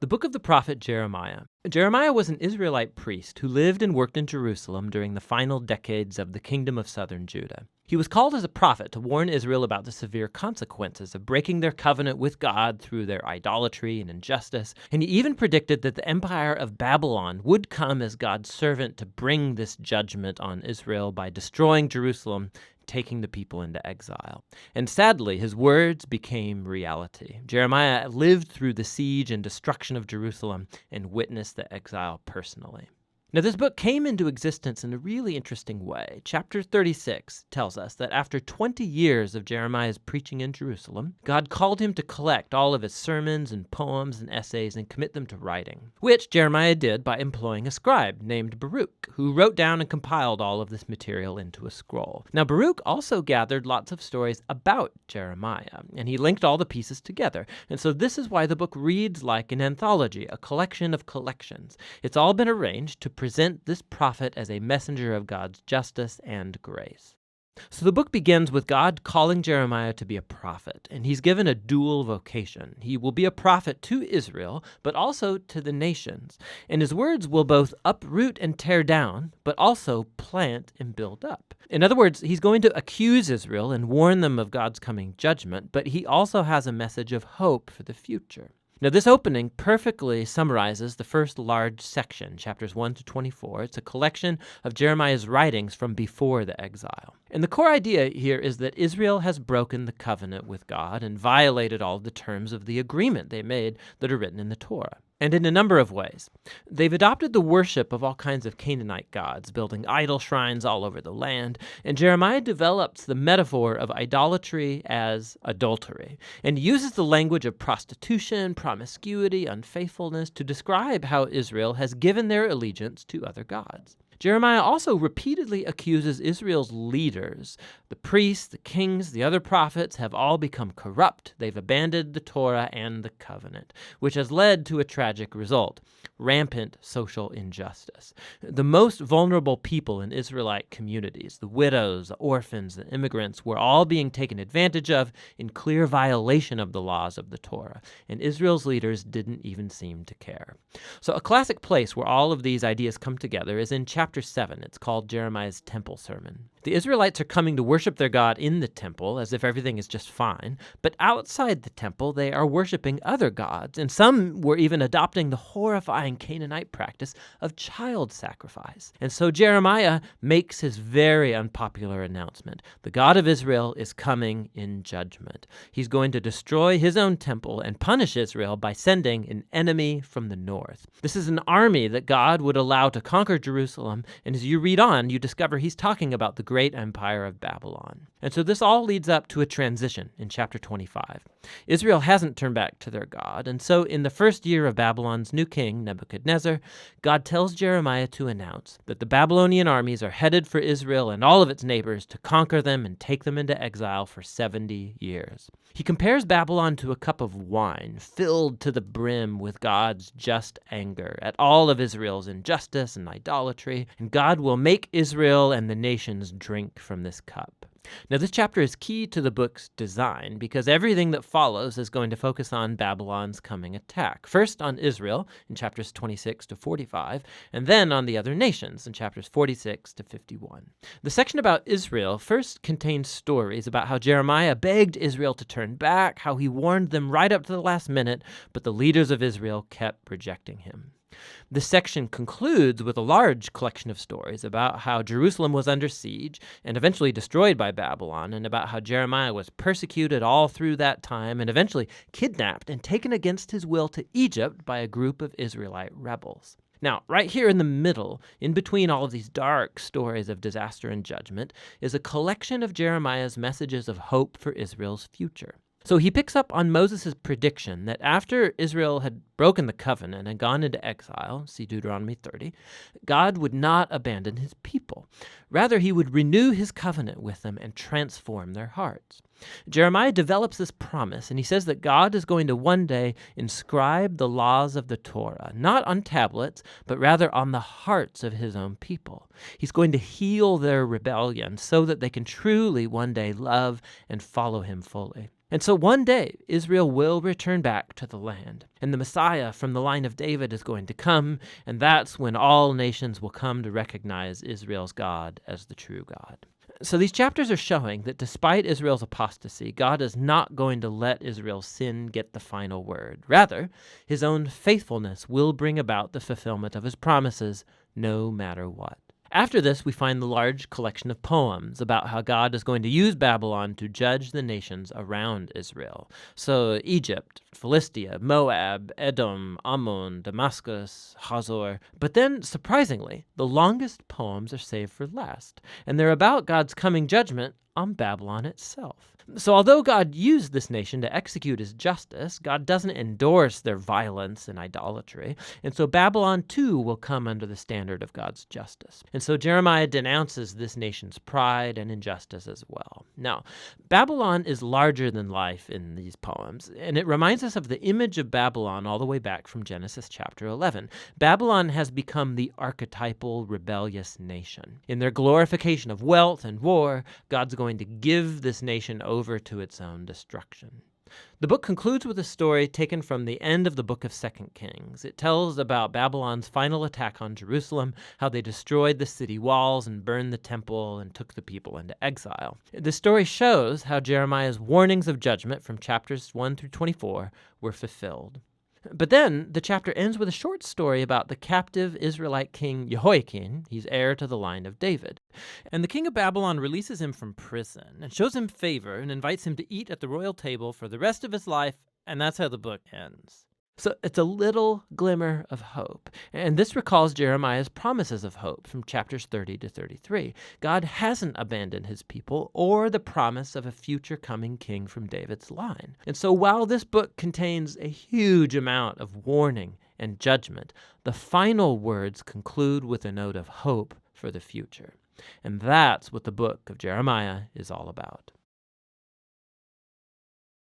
The book of the prophet Jeremiah. Jeremiah was an Israelite priest who lived and worked in Jerusalem during the final decades of the kingdom of southern Judah. He was called as a prophet to warn Israel about the severe consequences of breaking their covenant with God through their idolatry and injustice, and he even predicted that the empire of Babylon would come as God's servant to bring this judgment on Israel by destroying Jerusalem, taking the people into exile. And sadly, his words became reality. Jeremiah lived through the siege and destruction of Jerusalem and witnessed the exile personally. Now, this book came into existence in a really interesting way. Chapter 36 tells us that after 20 years of Jeremiah's preaching in Jerusalem, God called him to collect all of his sermons and poems and essays and commit them to writing, which Jeremiah did by employing a scribe named Baruch, who wrote down and compiled all of this material into a scroll. Now, Baruch also gathered lots of stories about Jeremiah, and he linked all the pieces together. And so this is why the book reads like an anthology, a collection of collections. It's all been arranged to present this prophet as a messenger of God's justice and grace. So the book begins with God calling Jeremiah to be a prophet, and he's given a dual vocation. He will be a prophet to Israel, but also to the nations, and his words will both uproot and tear down, but also plant and build up. In other words, he's going to accuse Israel and warn them of God's coming judgment, but he also has a message of hope for the future. Now, this opening perfectly summarizes the first large section, chapters 1 to 24. It's a collection of Jeremiah's writings from before the exile. And the core idea here is that Israel has broken the covenant with God and violated all the terms of the agreement they made that are written in the Torah. And in a number of ways. They've adopted the worship of all kinds of Canaanite gods, building idol shrines all over the land, and Jeremiah develops the metaphor of idolatry as adultery, and uses the language of prostitution, promiscuity, unfaithfulness to describe how Israel has given their allegiance to other gods. Jeremiah also repeatedly accuses Israel's leaders. The priests, the kings, the other prophets have all become corrupt. They've abandoned the Torah and the covenant, which has led to a tragic result: rampant social injustice. The most vulnerable people in Israelite communities, the widows, the orphans, the immigrants, were all being taken advantage of in clear violation of the laws of the Torah, and Israel's leaders didn't even seem to care. So a classic place where all of these ideas come together is in chapter 7. It's called Jeremiah's Temple Sermon. The Israelites are coming to worship their God in the temple as if everything is just fine, but outside the temple they are worshiping other gods, and some were even adopting the horrifying Canaanite practice of child sacrifice. And so Jeremiah makes his very unpopular announcement. The God of Israel is coming in judgment. He's going to destroy his own temple and punish Israel by sending an enemy from the north. This is an army that God would allow to conquer Jerusalem, and as you read on, you discover he's talking about the great empire of Babylon. And so this all leads up to a transition in chapter 25. Israel hasn't turned back to their God, and so in the first year of Babylon's new king, Nebuchadnezzar, God tells Jeremiah to announce that the Babylonian armies are headed for Israel and all of its neighbors to conquer them and take them into exile for 70 years. He compares Babylon to a cup of wine filled to the brim with God's just anger at all of Israel's injustice and idolatry, and God will make Israel and the nations drink from this cup. Now, this chapter is key to the book's design because everything that follows is going to focus on Babylon's coming attack. First on Israel in chapters 26 to 45, and then on the other nations in chapters 46 to 51. The section about Israel first contains stories about how Jeremiah begged Israel to turn back, how he warned them right up to the last minute, but the leaders of Israel kept rejecting him. This section concludes with a large collection of stories about how Jerusalem was under siege and eventually destroyed by Babylon, and about how Jeremiah was persecuted all through that time and eventually kidnapped and taken against his will to Egypt by a group of Israelite rebels. Now, right here in the middle, in between all of these dark stories of disaster and judgment, is a collection of Jeremiah's messages of hope for Israel's future. So he picks up on Moses' prediction that after Israel had broken the covenant and gone into exile, see Deuteronomy 30, God would not abandon his people. Rather, he would renew his covenant with them and transform their hearts. Jeremiah develops this promise, and he says that God is going to one day inscribe the laws of the Torah, not on tablets, but rather on the hearts of his own people. He's going to heal their rebellion so that they can truly one day love and follow him fully. And so one day, Israel will return back to the land, and the Messiah from the line of David is going to come, and that's when all nations will come to recognize Israel's God as the true God. So these chapters are showing that despite Israel's apostasy, God is not going to let Israel's sin get the final word. Rather, his own faithfulness will bring about the fulfillment of his promises, no matter what. After this, we find the large collection of poems about how God is going to use Babylon to judge the nations around Israel. So Egypt, Philistia, Moab, Edom, Ammon, Damascus, Hazor. But then, surprisingly, the longest poems are saved for last, and they're about God's coming judgment on Babylon itself. So although God used this nation to execute his justice, God doesn't endorse their violence and idolatry. And so Babylon too will come under the standard of God's justice. And so Jeremiah denounces this nation's pride and injustice as well. Now, Babylon is larger than life in these poems, and it reminds us of the image of Babylon all the way back from Genesis chapter 11. Babylon has become the archetypal rebellious nation. In their glorification of wealth and war, God's going to give this nation over to its own destruction. The book concludes with a story taken from the end of the book of 2 Kings. It tells about Babylon's final attack on Jerusalem, how they destroyed the city walls and burned the temple and took the people into exile. The story shows how Jeremiah's warnings of judgment from chapters 1 through 24 were fulfilled. But then the chapter ends with a short story about the captive Israelite king Jehoiakim. He's heir to the line of David. And the king of Babylon releases him from prison and shows him favor and invites him to eat at the royal table for the rest of his life, and that's how the book ends. So it's a little glimmer of hope. And this recalls Jeremiah's promises of hope from chapters 30 to 33. God hasn't abandoned his people or the promise of a future coming king from David's line. And so while this book contains a huge amount of warning and judgment, the final words conclude with a note of hope for the future. And that's what the book of Jeremiah is all about.